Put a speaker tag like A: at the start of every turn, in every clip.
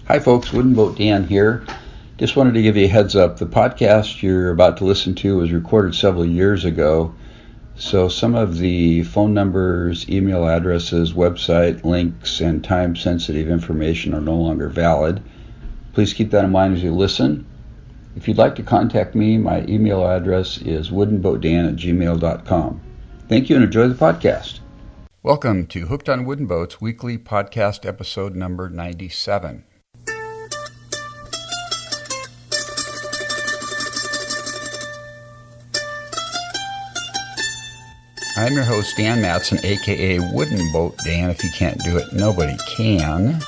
A: Hi folks, Wooden Boat Dan here. Just wanted to give you a heads up. The podcast you're about to listen to was recorded several years ago, so some of the phone numbers, email addresses, website links, and time-sensitive information are no longer valid. Please keep that in mind as you listen. If you'd like to contact me, my email address is woodenboatdan@gmail.com. Thank you and enjoy the podcast. Welcome to Hooked on Wooden Boats Weekly Podcast episode number 97. I'm your host, Dan Matson, aka Wooden Boat Dan. If you can't do it, nobody can.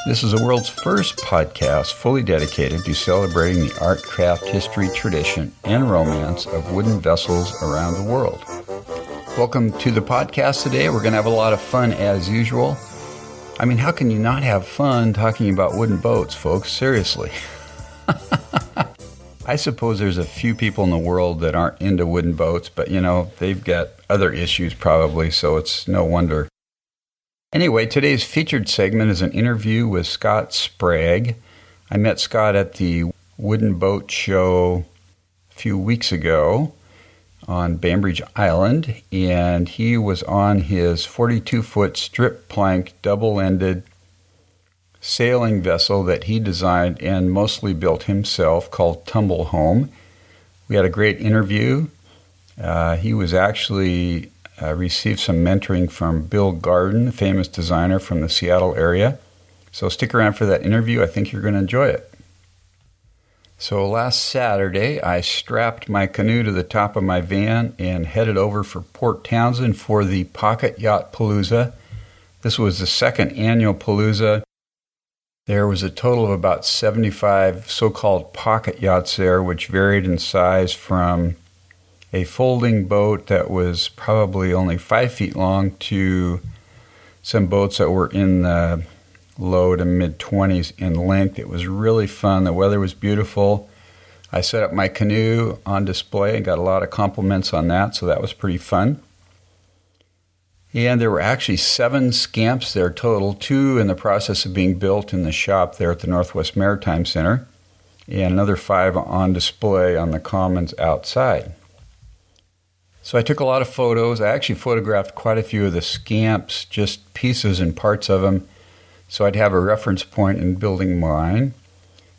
A: This is the world's first podcast fully dedicated to celebrating the art, craft, history, tradition, and romance of wooden vessels around the world. Welcome to the podcast today. We're going to have a lot of fun as usual. I mean, how can you not have fun talking about wooden boats, folks? Seriously. I suppose there's a few people in the world that aren't into wooden boats, but they've got other issues probably, so it's no wonder. Anyway, today's featured segment is an interview with Scott Sprague. I met Scott at the Wooden Boat Show a few weeks ago on Bainbridge Island, and he was on his 42-foot strip plank double-ended sailing vessel that he designed and mostly built himself called Tumblehome. We had a great interview. He was actually received some mentoring from Bill Garden, the famous designer from the Seattle area. So stick around for that interview. I think you're going to enjoy it. So last Saturday, I strapped my canoe to the top of my van and headed over for Port Townsend for the Pocket Yacht Palooza. This was the second annual Palooza. There was a total of about 75 so-called pocket yachts there, which varied in size from a folding boat that was probably only 5 feet long to some boats that were in the low to mid-20s in length. It was really fun. The weather was beautiful. I set up my canoe on display and got a lot of compliments on that, so that was pretty fun. And there were actually 7 scamps there total, 2 in the process of being built in the shop there at the Northwest Maritime Center, and another 5 on display on the commons outside. So I took a lot of photos. I actually photographed quite a few of the scamps, just pieces and parts of them, so I'd have a reference point in building mine.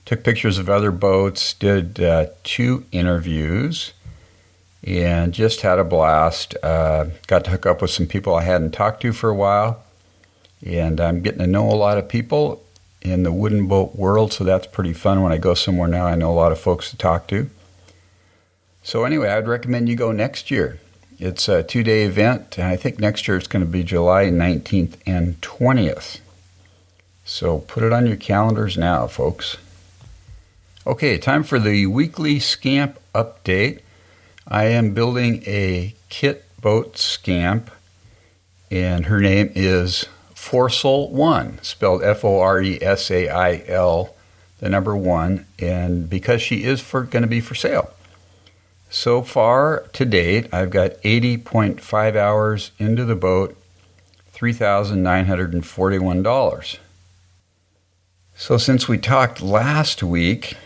A: Took pictures of other boats, did 2 interviews, and just had a blast. Got to hook up with some people I hadn't talked to for a while, and I'm getting to know a lot of people in the wooden boat world, so that's pretty fun. When I go somewhere now, I know a lot of folks to talk to. So anyway, I'd recommend you go next year. It's a 2-day event, and I think next year it's going to be July 19th and 20th. So put it on your calendars now, folks. Okay, time for the weekly scamp update. I am building a kit boat scamp, and her name is Forsail 1, spelled Foresail, the number 1, and because she is going to be for sale. So far to date, I've got 80.5 hours into the boat, $3,941. So since we talked last week,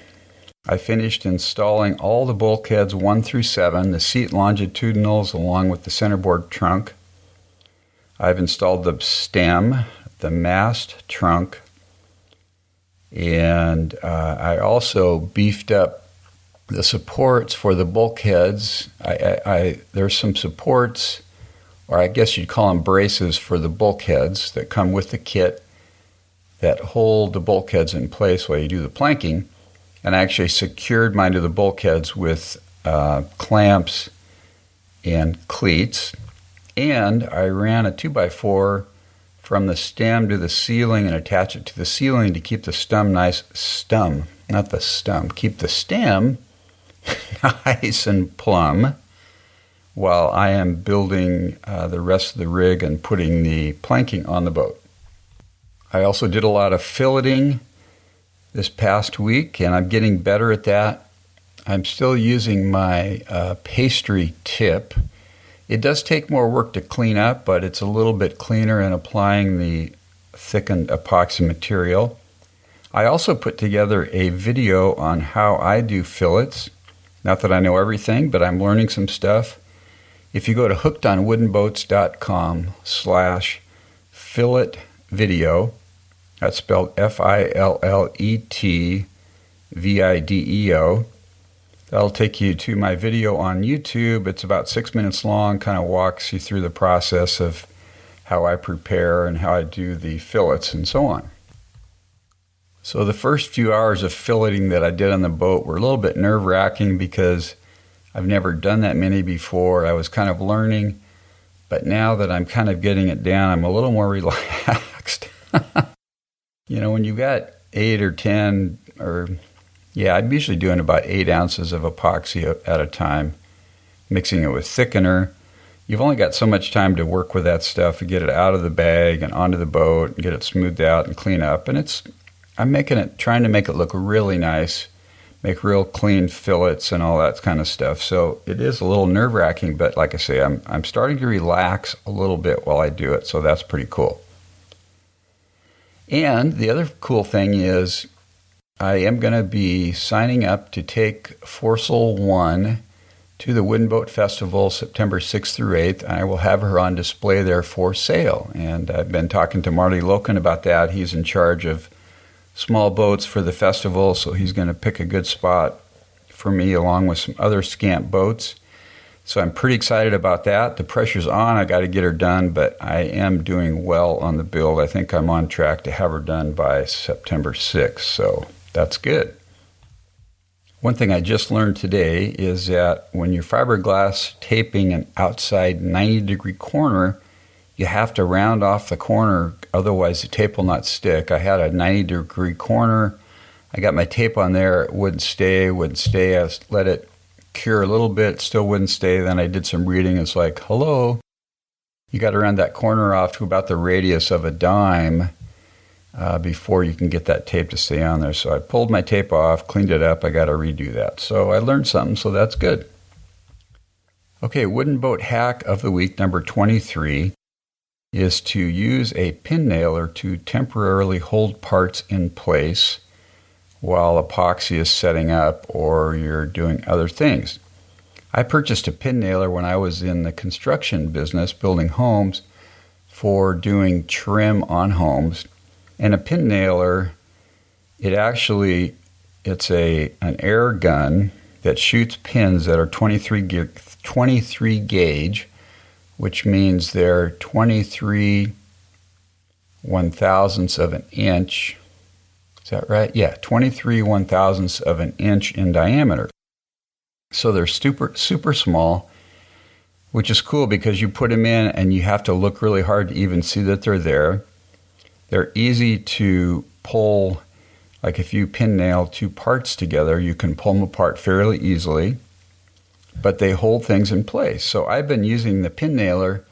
A: I finished installing all the bulkheads 1 through 7, the seat longitudinals along with the centerboard trunk. I've installed the stem, the mast trunk, and I also beefed up the supports for the bulkheads. There's some supports, or I guess you'd call them braces, for the bulkheads that come with the kit that hold the bulkheads in place while you do the planking. And I actually secured mine to the bulkheads with clamps and cleats. And I ran a 2x4 from the stem to the ceiling and attached it to the ceiling to keep the stem nice, keep the stem nice and plumb while I am building the rest of the rig and putting the planking on the boat. I also did a lot of filleting this past week, and I'm getting better at that. I'm still using my pastry tip. It does take more work to clean up, but it's a little bit cleaner in applying the thickened epoxy material. I also put together a video on how I do fillets. Not that I know everything, but I'm learning some stuff. If you go to hookedonwoodenboats.com/fillet video, that's spelled FILLETVIDEO, that'll take you to my video on YouTube. It's about 6 minutes long, kind of walks you through the process of how I prepare and how I do the fillets and so on. So the first few hours of filleting that I did on the boat were a little bit nerve-wracking because I've never done that many before. I was kind of learning, but now that I'm kind of getting it down, I'm a little more relaxed. When you've got 8 or 10 I'm usually doing about 8 ounces of epoxy at a time, mixing it with thickener. You've only got so much time to work with that stuff and get it out of the bag and onto the boat and get it smoothed out and clean up. And I'm trying to make it look really nice, make real clean fillets and all that kind of stuff. So it is a little nerve-wracking, but like I say, I'm starting to relax a little bit while I do it, so that's pretty cool. And the other cool thing is I am going to be signing up to take Forcel 1 to the Wooden Boat Festival September 6th through 8th. I will have her on display there for sale. And I've been talking to Marty Loken about that. He's in charge of small boats for the festival, so he's going to pick a good spot for me along with some other scamp boats. So I'm pretty excited about that. The pressure's on. I got to get her done, but I am doing well on the build. I think I'm on track to have her done by September 6th, so that's good. One thing I just learned today is that when you're fiberglass taping an outside 90-degree corner, you have to round off the corner, otherwise the tape will not stick. I had a 90-degree corner. I got my tape on there. It wouldn't stay. I let it cure a little bit, still wouldn't stay. Then I did some reading. It's like, hello, you got to round that corner off to about the radius of a dime before you can get that tape to stay on there. So I pulled my tape off, cleaned it up. I got to redo that. So I learned something, so that's good. Okay, wooden boat hack of the week, number 23, is to use a pin nailer to temporarily hold parts in place while epoxy is setting up or you're doing other things. I purchased a pin nailer when I was in the construction business, building homes, for doing trim on homes. And a pin nailer, it's an air gun that shoots pins that are 23 gauge, which means they're 23 1/1000ths of an inch. Is that right? Yeah, 23 1/1000ths of an inch in diameter. So they're super, super small, which is cool because you put them in and you have to look really hard to even see that they're there. They're easy to pull. Like if you pin nail 2 parts together, you can pull them apart fairly easily, but they hold things in place. So I've been using the pin nailer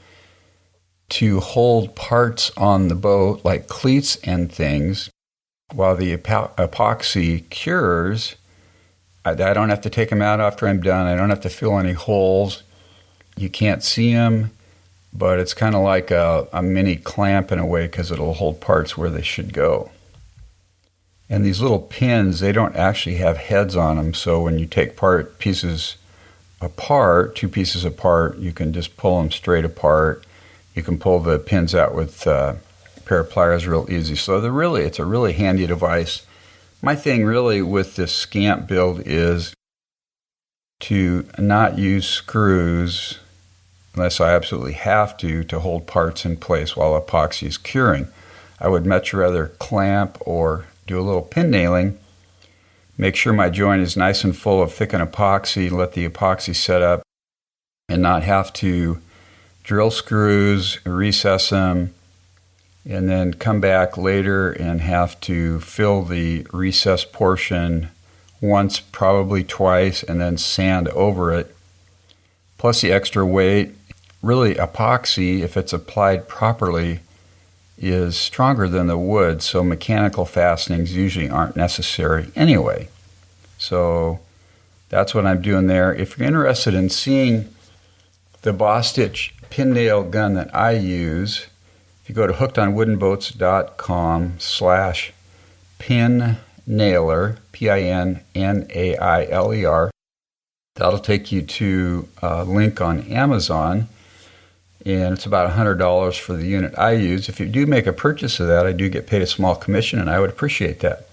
A: to hold parts on the boat, like cleats and things, while the epoxy cures. I don't have to take them out after I'm done. I don't have to fill any holes. You can't see them, but it's kind of like a mini clamp in a way because it'll hold parts where they should go. And these little pins, they don't actually have heads on them, so when you take 2 pieces apart, you can just pull them straight apart. You can pull the pins out with a pair of pliers real easy. So it's a really handy device. My thing really with this scamp build is to not use screws unless I absolutely have to hold parts in place while epoxy is curing. I would much rather clamp or do a little pin nailing, make sure my joint is nice and full of thickened epoxy, let the epoxy set up, and not have to drill screws, recess them, and then come back later and have to fill the recessed portion once, probably twice, and then sand over it. Plus the extra weight. Really, epoxy, if it's applied properly, is stronger than the wood, so mechanical fastenings usually aren't necessary anyway. So that's what I'm doing there. If you're interested in seeing the Boss Stitch pin nail gun that I use, if you go to hookedonwoodenboats.com/pin PinNailer, PINNAILER. That'll take you to a link on Amazon, and it's about $100 for the unit I use. If you do make a purchase of that, I do get paid a small commission, and I would appreciate that.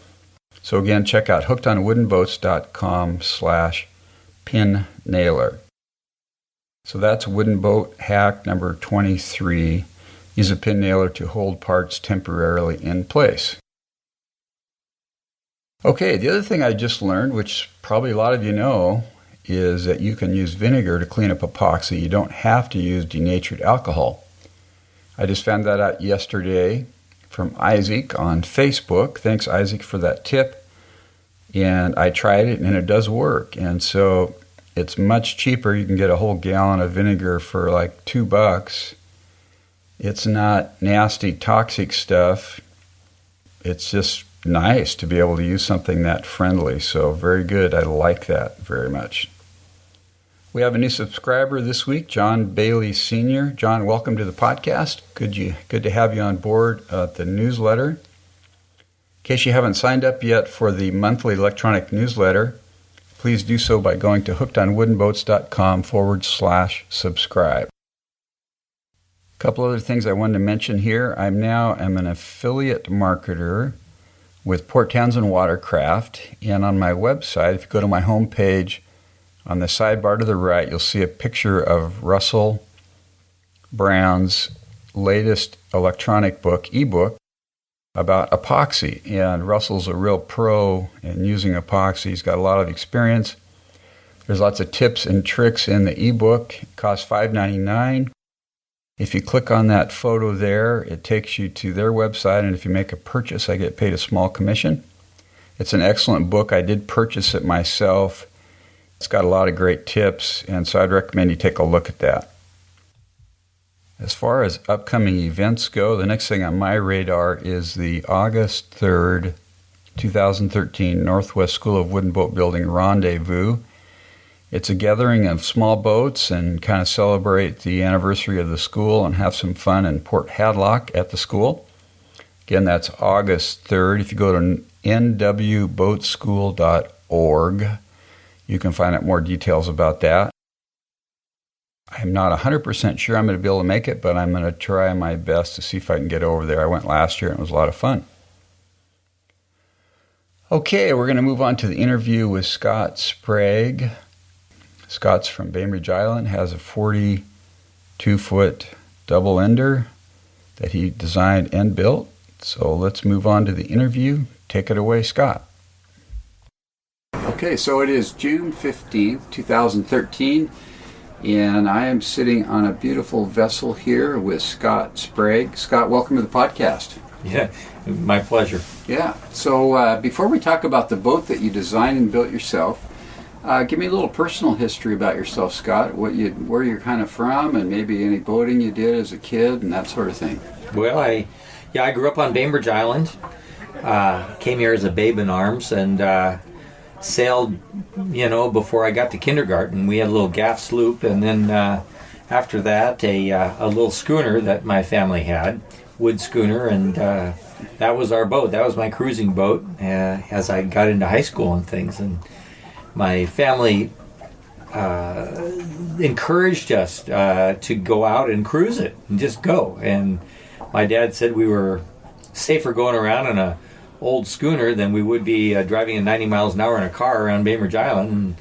A: So again, check out hookedonwoodenboats.com/PinNailer. So that's wooden boat hack number 23. Use a pin nailer to hold parts temporarily in place. Okay, the other thing I just learned, which probably a lot of you know, is that you can use vinegar to clean up epoxy. You don't have to use denatured alcohol. I just found that out yesterday from Isaac on Facebook. Thanks, Isaac, for that tip. And I tried it, and it does work. And so it's much cheaper. You can get a whole gallon of vinegar for like $2. It's not nasty, toxic stuff. It's just nice to be able to use something that friendly. So very good. I like that very much. We have a new subscriber this week, John Bailey Sr. John, welcome to the podcast. Good to have you on board at the newsletter. In case you haven't signed up yet for the monthly electronic newsletter, please do so by going to hookedonwoodenboats.com/subscribe. A couple other things I wanted to mention here. I'm an affiliate marketer with Port Townsend Watercraft, and on my website, if you go to my homepage, on the sidebar to the right, you'll see a picture of Russell Brown's latest electronic book, ebook, about epoxy. And Russell's a real pro in using epoxy. He's got a lot of experience. There's lots of tips and tricks in the ebook. It costs $5.99. If you click on that photo there, it takes you to their website, and if you make a purchase, I get paid a small commission. It's an excellent book. I did purchase it myself. It's got a lot of great tips, and so I'd recommend you take a look at that. As far as upcoming events go, the next thing on my radar is the August 3rd, 2013 Northwest School of Wooden Boat Building Rendezvous. It's a gathering of small boats and kind of celebrate the anniversary of the school and have some fun in Port Hadlock at the school. Again, that's August 3rd. If you go to nwboatschool.org, you can find out more details about that. I'm not 100% sure I'm going to be able to make it, but I'm going to try my best to see if I can get over there. I went last year and it was a lot of fun. Okay, we're going to move on to the interview with Scott Sprague. Scott's from Bainbridge Island, has a 42-foot double ender that he designed and built. So let's move on to the interview. Take it away, Scott. Okay, so it is June 15th, 2013, and I am sitting on a beautiful vessel here with Scott Sprague. Scott, welcome to the podcast.
B: Yeah, my pleasure.
A: Yeah, so before we talk about the boat that you designed and built yourself, give me a little personal history about yourself, Scott, where you're kind of from, and maybe any boating you did as a kid and that sort of thing.
B: Well, I grew up on Bainbridge Island, came here as a babe in arms, and sailed, before I got to kindergarten. We had a little gaff sloop, and then after that, a little schooner that my family had, wood schooner, and that was our boat. That was my cruising boat as I got into high school and things. And my family encouraged us to go out and cruise it and just go. And my dad said we were safer going around in a old schooner than we would be driving at 90 miles an hour in a car around Bainbridge Island.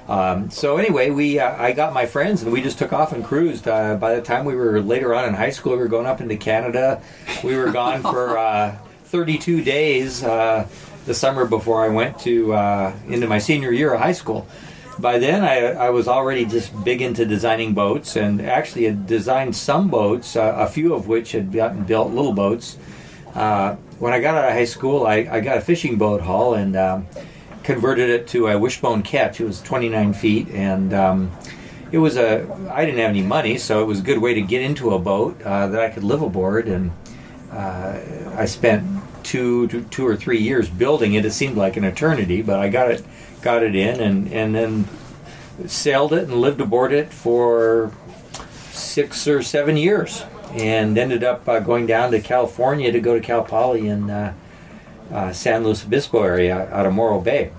B: And, so anyway, I got my friends and we just took off and cruised. By the time we were later on in high school, we were going up into Canada. We were gone for 32 days the summer before I went to into my senior year of high school. By then, I was already just big into designing boats, and actually had designed some boats, a few of which had gotten built, little boats. When I got out of high school, I got a fishing boat hull and converted it to a wishbone ketch. It was 29 feet, and I didn't have any money, so it was a good way to get into a boat that I could live aboard. And I spent two or 3 years building it. It seemed like an eternity, but I got it in, and then sailed it and lived aboard it for 6 or 7 years. And ended up going down to California to go to Cal Poly and San Luis Obispo area out of Morro Bay,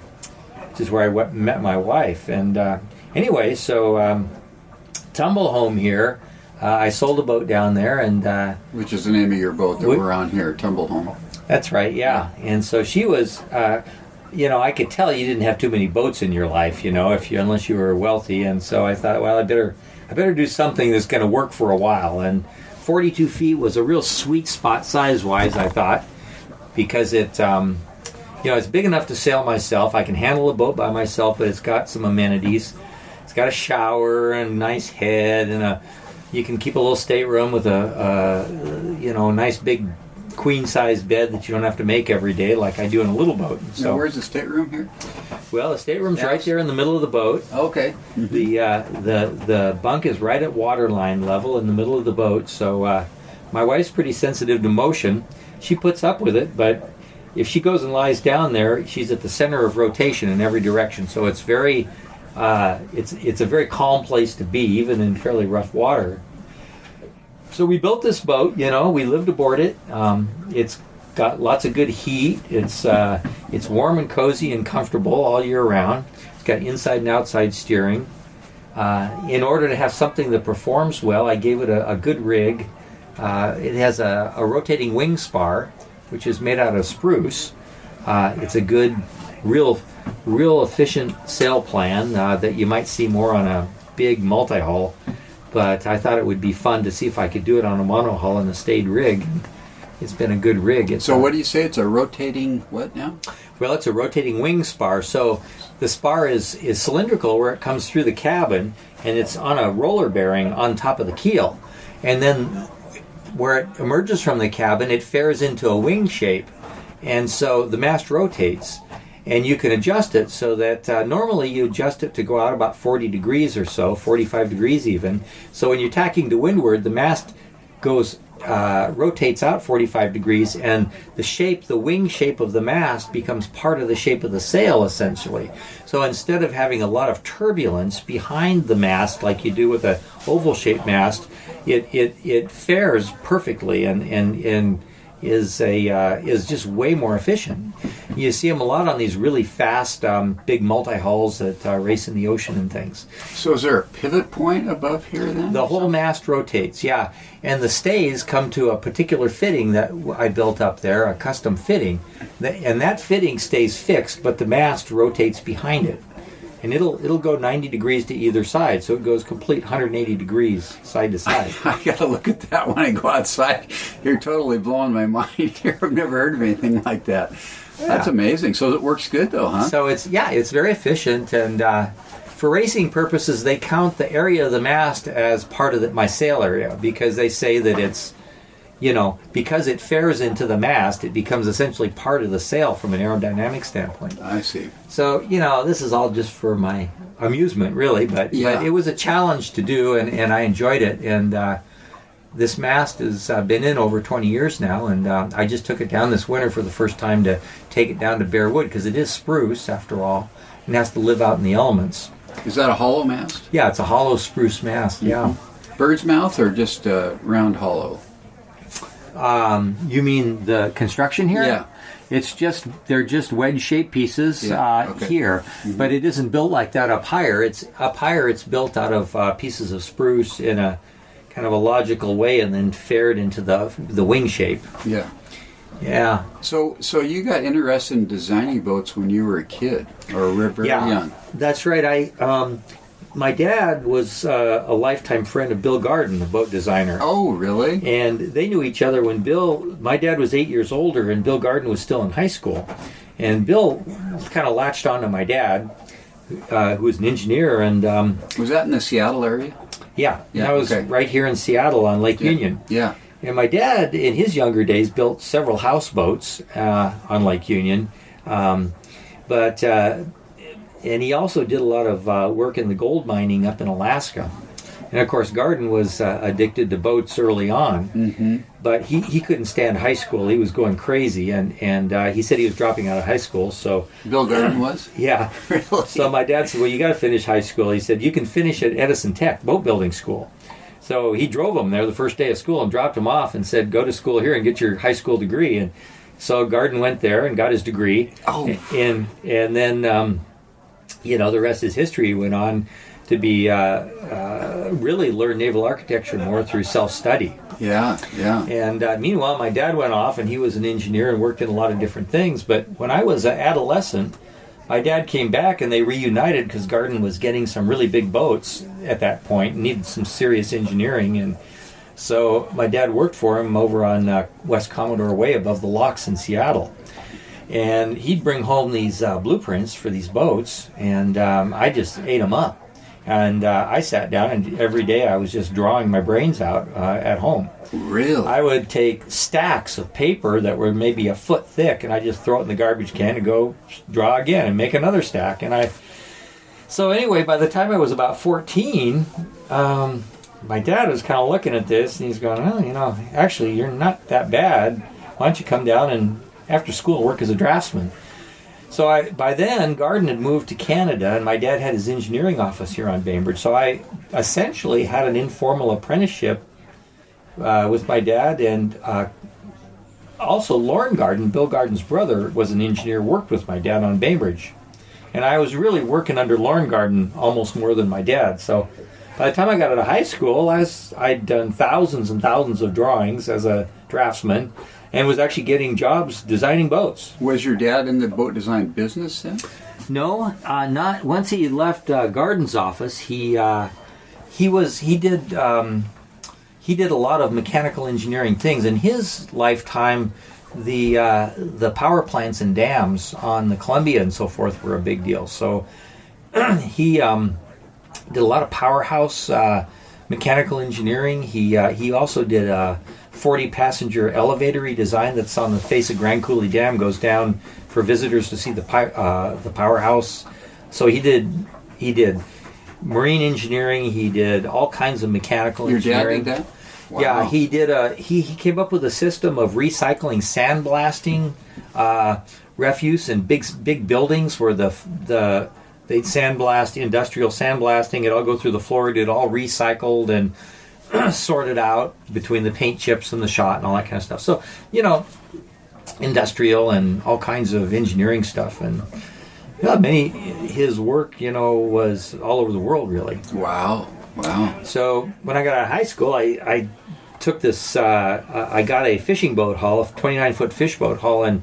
B: which is where I met my wife. And anyway, so Tumblehome here, I sold a boat down there, and
A: which is the name of your boat that we're on here, Tumblehome.
B: That's right, yeah. And so she was, I could tell you didn't have too many boats in your life, unless you were wealthy. And so I thought, well, I better do something that's going to work for a while. And 42 feet was a real sweet spot size-wise, I thought, because it's big enough to sail myself. I can handle a boat by myself, but it's got some amenities. It's got a shower and a nice head, and you can keep a little stateroom with a nice big queen-size bed that you don't have to make every day like I do in a little boat. So
A: now, where's the stateroom here?
B: Well, the stateroom's right there in the middle of the boat.
A: Okay.
B: Mm-hmm. The bunk is right at waterline level in the middle of the boat. So my wife's pretty sensitive to motion. She puts up with it, but if she goes and lies down there, she's at the center of rotation in every direction. So it's very it's a very calm place to be, even in fairly rough water. So we built this boat, we lived aboard it. It's got lots of good heat. It's warm and cozy and comfortable all year round. It's got inside and outside steering. In order to have something that performs well, I gave it a good rig. It has a rotating wing spar, which is made out of spruce. It's a good, real efficient sail plan that you might see more on a big multi-hull. But I thought it would be fun to see if I could do it on a monohull and a stayed rig. It's been a good rig.
A: So what do you say? It's a rotating what now?
B: Well, it's a rotating wing spar. So the spar is cylindrical where it comes through the cabin, and it's on a roller bearing on top of the keel. And then where it emerges from the cabin, it fares into a wing shape. And so the mast rotates. And you can adjust it so that normally you adjust it to go out about 40 degrees or so, 45 degrees even. So when you're tacking to windward, the mast rotates out 45 degrees, and the wing shape of the mast becomes part of the shape of the sail, essentially. So instead of having a lot of turbulence behind the mast like you do with an oval-shaped mast, it fares perfectly and is just way more efficient. You see them a lot on these really fast, big multi-hulls that race in the ocean and things.
A: So is there a pivot point above here then?
B: The whole mast rotates, yeah. And the stays come to a particular fitting that I built up there, a custom fitting. And that fitting stays fixed, but the mast rotates behind it. And it'll go 90 degrees to either side, so it goes complete 180 degrees side to side.
A: I gotta look at that when I go outside. You're totally blowing my mind here. I've never heard of anything like that. Yeah. That's amazing. So it works good though, huh?
B: So it's very efficient, and for racing purposes, they count the area of the mast as part of my sail area, because they say that it's, because it fares into the mast, it becomes essentially part of the sail from an aerodynamic standpoint.
A: I see.
B: So, this is all just for my amusement, really, but it was a challenge to do, and I enjoyed it. And this mast has been in over 20 years now, and I just took it down this winter for the first time to take it down to bare wood, because it is spruce, after all, and has to live out in the elements.
A: Is that a hollow mast?
B: Yeah, it's a hollow spruce mast, yeah.
A: Bird's mouth or just round hollow?
B: You mean the construction here?
A: Yeah.
B: They're just wedge-shaped pieces here, mm-hmm. But it isn't built like that up higher. It's built out of pieces of spruce in a kind of a logical way, and then fared into the wing shape.
A: Yeah.
B: Yeah.
A: So you got interested in designing boats when you were a kid, or very young?
B: That's right. My dad was a lifetime friend of Bill Garden, the boat designer.
A: Oh, really?
B: And they knew each other when my dad was 8 years older, and Bill Garden was still in high school. And Bill kind of latched on to my dad, who was an engineer. And
A: was that in the Seattle area?
B: Yeah. That was right here in Seattle on Lake Union.
A: Yeah.
B: And my dad, in his younger days, built several houseboats on Lake Union. And he also did a lot of work in the gold mining up in Alaska. And of course, Garden was addicted to boats early on, mm-hmm. But he couldn't stand high school. He was going crazy, and he said he was dropping out of high school. So
A: Bill Garden was?
B: Yeah.
A: Really?
B: So my dad said, well, you got to finish high school. He said, you can finish at Edison Tech, boat building school. So he drove him there the first day of school and dropped him off and said, go to school here and get your high school degree. And So Garden went there and got his degree.
A: Oh.
B: And then, the rest is history. He went on to be really learn naval architecture more through self-study.
A: Yeah.
B: And meanwhile, my dad went off, and he was an engineer and worked in a lot of different things. But when I was an adolescent, my dad came back, and they reunited because Garden was getting some really big boats at that point and needed some serious engineering. And so my dad worked for him over on West Commodore Way above the locks in Seattle. And he'd bring home these blueprints for these boats, and I just ate them up. And I sat down, and every day I was just drawing my brains out at home.
A: Really?
B: I would take stacks of paper that were maybe a foot thick, and I just throw it in the garbage can and go draw again and make another stack. So anyway, by the time I was about 14, my dad was kind of looking at this, and he's going, "Oh, actually, you're not that bad. Why don't you come down and after school work as a draftsman?" So by then, Garden had moved to Canada, and my dad had his engineering office here on Bainbridge. So I essentially had an informal apprenticeship with my dad, and also Lorne Garden, Bill Garden's brother, was an engineer, worked with my dad on Bainbridge. And I was really working under Lorne Garden almost more than my dad. So by the time I got out of high school, I'd done thousands and thousands of drawings as a draftsman, and was actually getting jobs designing boats.
A: Was your dad in the boat design business then?
B: No, not once he left Garden's office. He did a lot of mechanical engineering things. In his lifetime, the power plants and dams on the Columbia and so forth were a big deal. So he did a lot of powerhouse mechanical engineering. He also did a 40-passenger elevator he designed that's on the face of Grand Coulee Dam, goes down for visitors to see the powerhouse. So he did marine engineering. He did all kinds of mechanical engineering.
A: Your dad did that? Wow.
B: Yeah, he did. He came up with a system of recycling sandblasting refuse in big buildings where they'd sandblast, industrial sandblasting. It'd all go through the floor. It'd all recycled and sorted out between the paint chips and the shot and all that kind of stuff. So, industrial and all kinds of engineering stuff. And his work, was all over the world, really.
A: Wow.
B: So when I got out of high school, I took this, I got a fishing boat hull, a 29-foot fish boat hull, and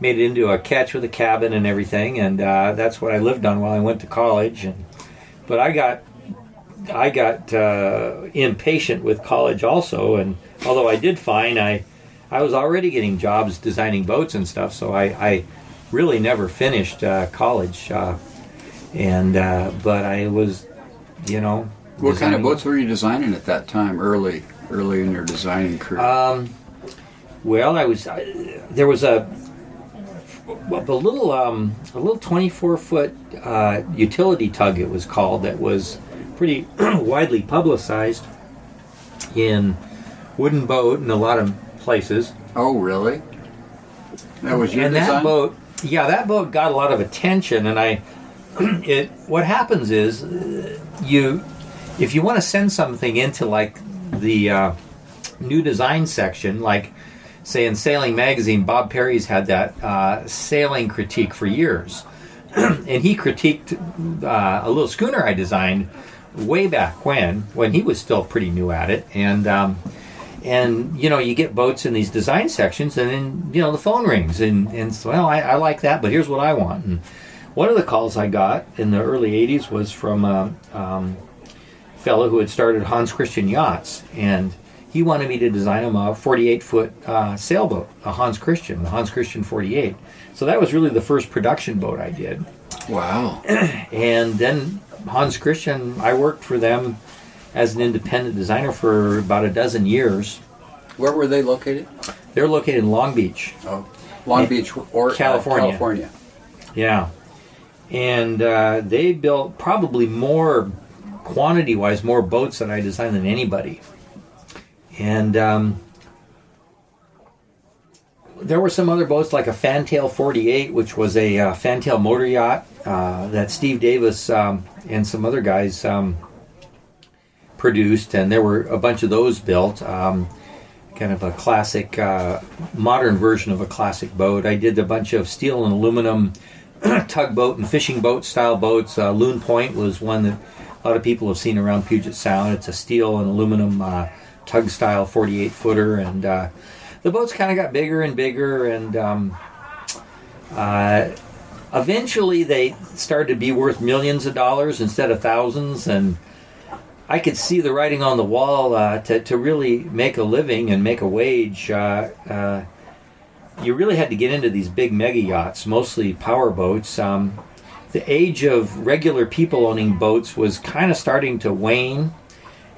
B: made it into a ketch with a cabin and everything. And that's what I lived on while I went to college. But I got impatient with college also, and although I did fine, I was already getting jobs designing boats and stuff, so I really never finished college. But I was,
A: What kind of boats were you designing at that time, early in your designing career?
B: Well, there was a little 24-foot utility tug, it was called, that was pretty widely publicized in Wooden Boat and a lot of places.
A: Oh, really? That was your design?
B: That boat got a lot of attention, and what happens is if you want to send something into like the new design section, like say in Sailing Magazine, Bob Perry's had that sailing critique for years, and he critiqued a little schooner I designed way back when he was still pretty new at it, and you get boats in these design sections, and then the phone rings, and so, well, I like that, but here's what I want. And one of the calls I got in the early 80s was from a fellow who had started Hans Christian Yachts, and he wanted me to design him a 48-foot sailboat, the Hans Christian 48. So that was really the first production boat I did.
A: Wow.
B: And then Hans Christian, I worked for them as an independent designer for about a dozen years.
A: Where were they located?
B: They're located in Long Beach.
A: Oh, Long Beach or
B: California. Yeah. And they built probably more, quantity-wise, more boats that I designed than anybody. And there were some other boats like a Fantail 48, which was a Fantail motor yacht that Steve Davis and some other guys produced, and there were a bunch of those built. kind of a classic, modern version of a classic boat. I did a bunch of steel and aluminum tugboat and fishing boat style boats. Loon Point was one that a lot of people have seen around Puget Sound. It's a steel and aluminum tug style 48-footer, and the boats kind of got bigger and bigger, and eventually they started to be worth millions of dollars instead of thousands, and I could see the writing on the wall. To really make a living and make a wage, you really had to get into these big mega yachts, mostly power boats. The age of regular people owning boats was kind of starting to wane,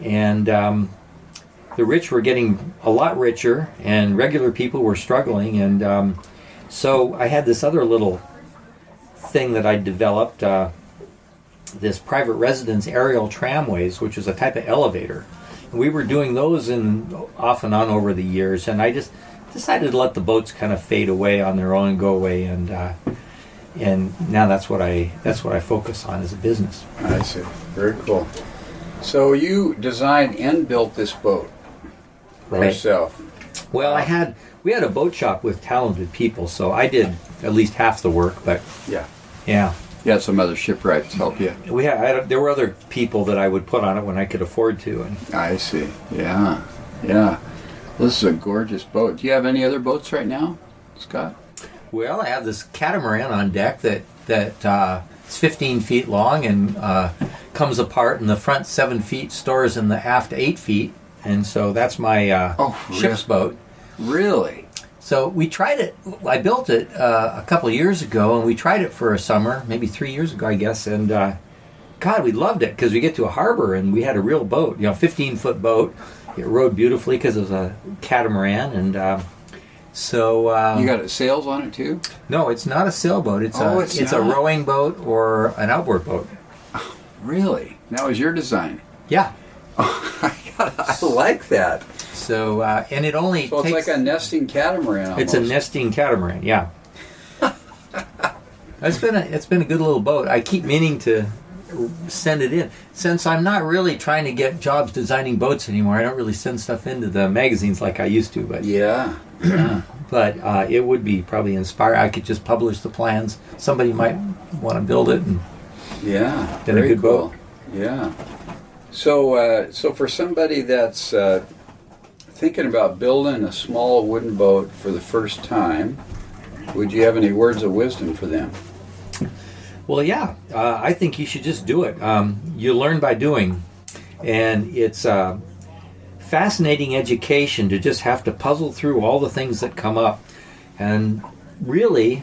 B: and the rich were getting a lot richer, and regular people were struggling. And so I had this other little thing that I developed, this private residence aerial tramways, which is a type of elevator. And we were doing those off and on over the years, and I just decided to let the boats kind of fade away on their own and go away, and now that's what I focus on as a business.
A: I see. Very cool. So you designed and built this boat yourself.
B: Well, we had a boat shop with talented people, so I did at least half the work. But
A: yeah.
B: You
A: had some other shipwrights help you.
B: There were other people that I would put on it when I could afford to. And
A: I see. Yeah. This is a gorgeous boat. Do you have any other boats right now, Scott?
B: Well, I have this catamaran on deck that it's 15 feet long and comes apart in the front 7 feet, stores in the aft 8 feet, and so that's my ship's boat. Really? So we tried it. I built it a couple of years ago, and we tried it for a summer, maybe 3 years ago, I guess. And God, we loved it because we get to a harbor and we had a real boat, 15-foot boat. It rode beautifully because it was a catamaran, and so
A: you got sails on it too?
B: No, it's not a sailboat. It's a rowing boat or an outboard boat.
A: Oh, really? That was your design?
B: Yeah.
A: Oh, I like that.
B: So and it only
A: so
B: takes...
A: it's like a nesting catamaran almost.
B: It's a nesting catamaran, yeah. It's been a good little boat. I keep meaning to send it in. Since I'm not really trying to get jobs designing boats anymore, I don't really send stuff into the magazines like I used to. But
A: yeah.
B: But it would be probably inspired. I could just publish the plans. Somebody might want to build it, and then a good boat.
A: Yeah. So for somebody that's thinking about building a small wooden boat for the first time, would you have any words of wisdom for them?
B: Well, yeah. I think you should just do it. You learn by doing, and it's fascinating education to just have to puzzle through all the things that come up. And really,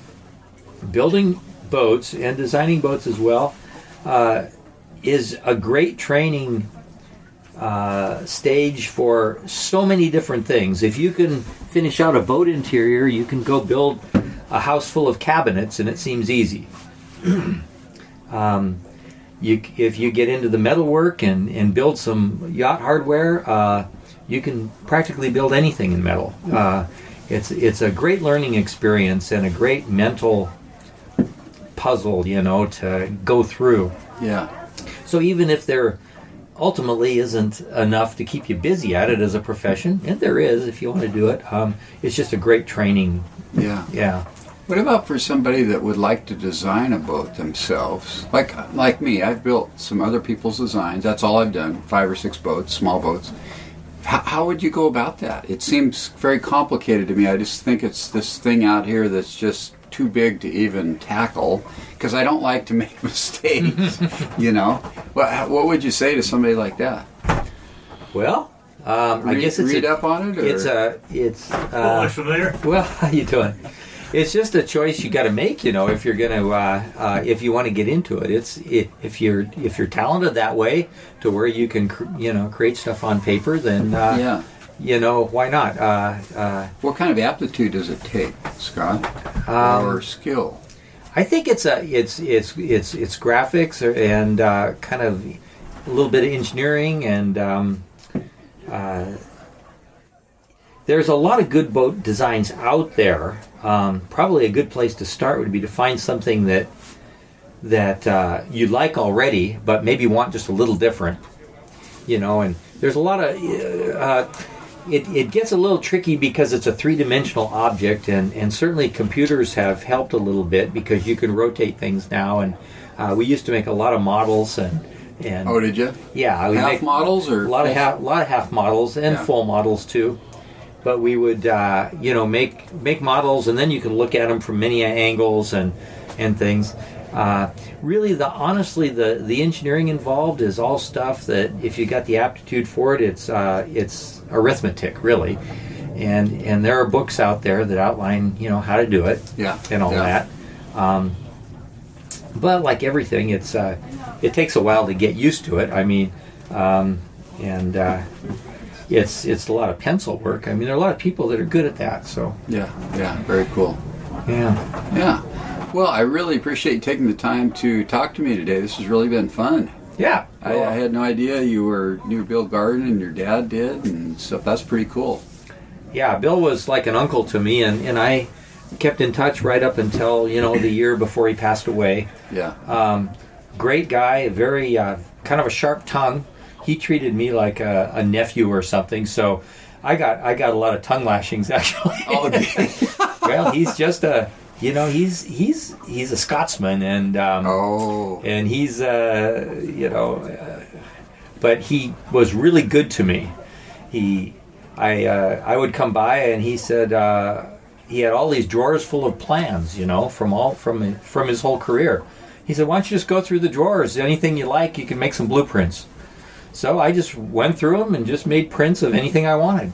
B: building boats and designing boats as well is a great training stage for so many different things. If you can finish out a boat interior, you can go build a house full of cabinets, and it seems easy. If you get into the metalwork and build some yacht hardware, you can practically build anything in metal. It's a great learning experience and a great mental puzzle, to go through.
A: Yeah.
B: So even if there ultimately isn't enough to keep you busy at it as a profession, and there is if you want to do it, it's just a great training. Yeah.
A: What about for somebody that would like to design a boat themselves? Like me, I've built some other people's designs. That's all I've done, 5 or 6 boats, small boats. How would you go about that? It seems very complicated to me. I just think it's this thing out here that's just too big to even tackle, because I don't like to make mistakes, What would you say to somebody like that?
B: Well, I guess it's
A: read up on it. Or?
B: It's
C: familiar.
B: Well, how you doing? It's just a choice you got to make, if you're gonna if you want to get into it. If you're talented that way to where you can create stuff on paper, then why not?
A: What kind of aptitude does it take, Scott, or skill?
B: I think it's graphics and kind of a little bit of engineering, and there's a lot of good boat designs out there. Probably a good place to start would be to find something that you like already, but maybe want just a little different. And there's a lot of it gets a little tricky because it's a three-dimensional object, and certainly computers have helped a little bit because you can rotate things now. And we used to make a lot of models, and
A: oh, did you?
B: Yeah, we
A: half
B: make
A: models or
B: a lot of half models and full models too. But we would make models, and then you can look at them from many angles and things. Really, honestly, the engineering involved is all stuff that if you got the aptitude for it, it's arithmetic, really. And there are books out there that outline how to do it, and all that. But like everything, it takes a while to get used to it. I mean, it's a lot of pencil work. I mean, there are a lot of people that are good at that. So
A: yeah, very cool. Yeah. Well, I really appreciate you taking the time to talk to me today. This has really been fun.
B: Yeah.
A: Well, I had no idea you knew Bill Garden and your dad did and stuff. That's pretty cool.
B: Yeah, Bill was like an uncle to me, and I kept in touch right up until, the year before he passed away.
A: Yeah.
B: Great guy, very kind of a sharp tongue. He treated me like a nephew or something, so I got a lot of tongue lashings, actually.
A: Oh,
B: well, he's just he's a Scotsman, and and he's but he was really good to me. I would come by, and he said he had all these drawers full of plans, from his whole career. He said, "Why don't you just go through the drawers? Anything you like, you can make some blueprints." So I just went through them and just made prints of anything I wanted.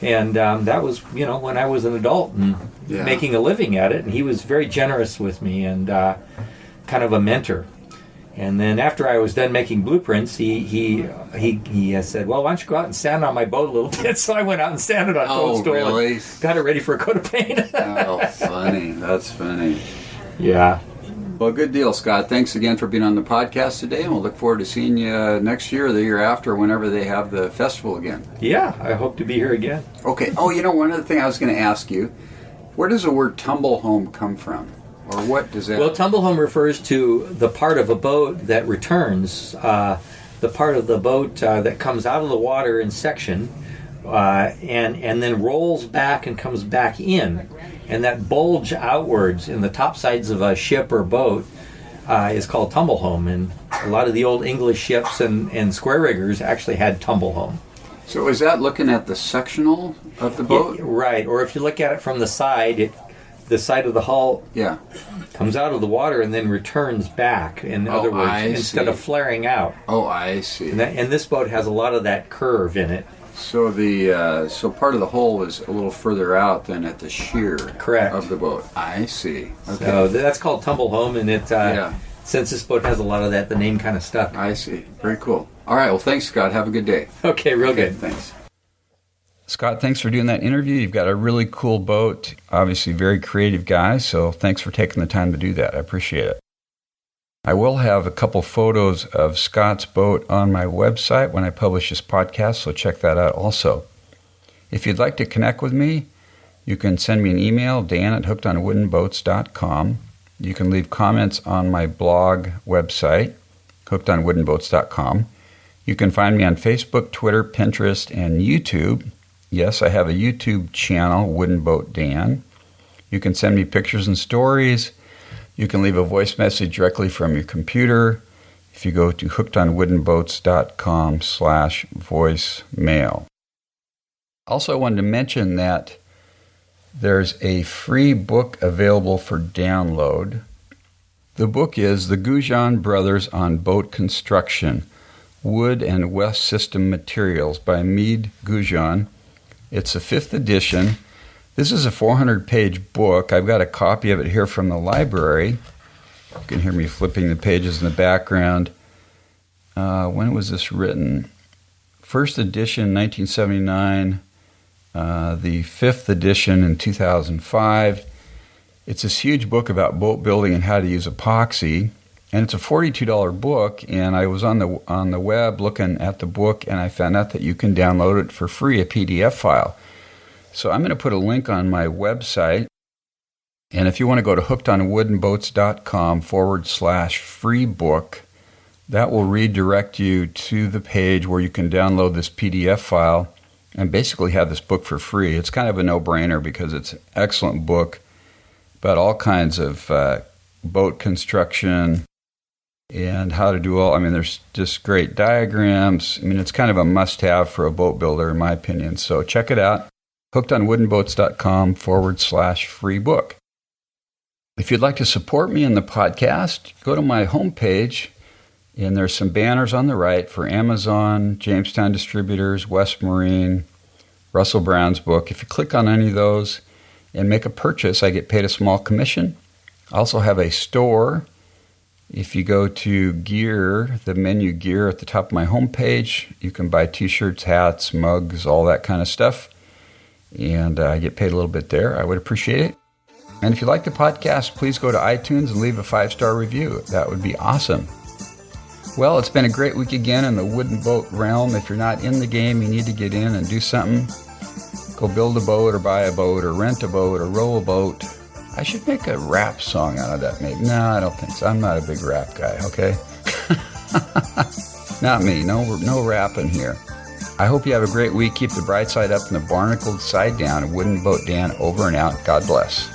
B: And that was, when I was an adult and making a living at it. And he was very generous with me and kind of a mentor. And then after I was done making blueprints, he said, "Well, why don't you go out and stand on my boat a little bit?" So I went out and standed on Toadstool and got it ready for a coat of paint.
A: Oh, funny. That's funny.
B: Yeah.
A: Well, good deal, Scott. Thanks again for being on the podcast today, and we'll look forward to seeing you next year or the year after, whenever they have the festival again.
B: Yeah, I hope to be here again.
A: Okay. Oh, one other thing I was going to ask you, where does the word tumblehome come from? Or what does that...
B: Well, tumblehome refers to the part of a boat that returns, the part of the boat that comes out of the water in section, and then rolls back and comes back in. And that bulge outwards in the top sides of a ship or boat is called tumblehome. And a lot of the old English ships and square riggers actually had tumblehome.
A: So is that looking at the sectional of the boat?
B: Yeah, right. Or if you look at it from the side, the side of the hull comes out of the water and then returns back, in other words, instead of flaring out.
A: Oh, I see.
B: And this boat has a lot of that curve in it.
A: So so part of the hull is a little further out than at the sheer of the boat. I see. Okay.
B: So that's called tumblehome, and since this boat has a lot of that, the name kind of stuck.
A: I see. Very cool. All right. Well, thanks, Scott. Have a good day.
B: Okay, real good.
A: Thanks. Scott, thanks for doing that interview. You've got a really cool boat. Obviously, very creative guy. So thanks for taking the time to do that. I appreciate it. I will have a couple photos of Scott's boat on my website when I publish this podcast, so check that out also. If you'd like to connect with me, you can send me an email, dan@hookedonwoodenboats.com. You can leave comments on my blog website, hookedonwoodenboats.com. You can find me on Facebook, Twitter, Pinterest, and YouTube. Yes, I have a YouTube channel, Wooden Boat Dan. You can send me pictures and stories. You can leave a voice message directly from your computer if you go to hookedonwoodenboats.com/voicemail. Also, I wanted to mention that there's a free book available for download. The book is The Goujon Brothers on Boat Construction, Wood and West System Materials by Meade Goujon. It's the 5th edition. This is a 400-page book. I've got a copy of it here from the library. You can hear me flipping the pages in the background. When was this written? First edition, 1979. The 5th edition in 2005. It's this huge book about boat building and how to use epoxy. And it's a $42 book, and I was on the web looking at the book, and I found out that you can download it for free, a PDF file. So I'm going to put a link on my website, and if you want to go to hookedonwoodenboats.com/free book, that will redirect you to the page where you can download this PDF file, and basically have this book for free. It's kind of a no-brainer because it's an excellent book about all kinds of boat construction and how to do all. I mean, there's just great diagrams. I mean, it's kind of a must-have for a boat builder, in my opinion. So check it out, hookedonwoodenboats.com/free book. If you'd like to support me in the podcast, go to my homepage, and there's some banners on the right for Amazon, Jamestown Distributors, West Marine, Russell Brown's book. If you click on any of those and make a purchase, I get paid a small commission. I also have a store. If you go to gear, the menu gear at the top of my homepage, you can buy t-shirts, hats, mugs, all that kind of stuff. And I get paid a little bit there. I would appreciate it. And if you like the podcast, please go to iTunes and leave a 5-star review. That would be awesome. Well, it's been a great week again in the wooden boat realm. If you're not in the game, you need to get in and do something. Go build a boat or buy a boat or rent a boat or row a boat. I should make a rap song out of that, maybe. No, I don't think so. I'm not a big rap guy, okay? Not me. No rapping here. I hope you have a great week. Keep the bright side up and the barnacled side down. Wooden Boat Dan over and out. God bless.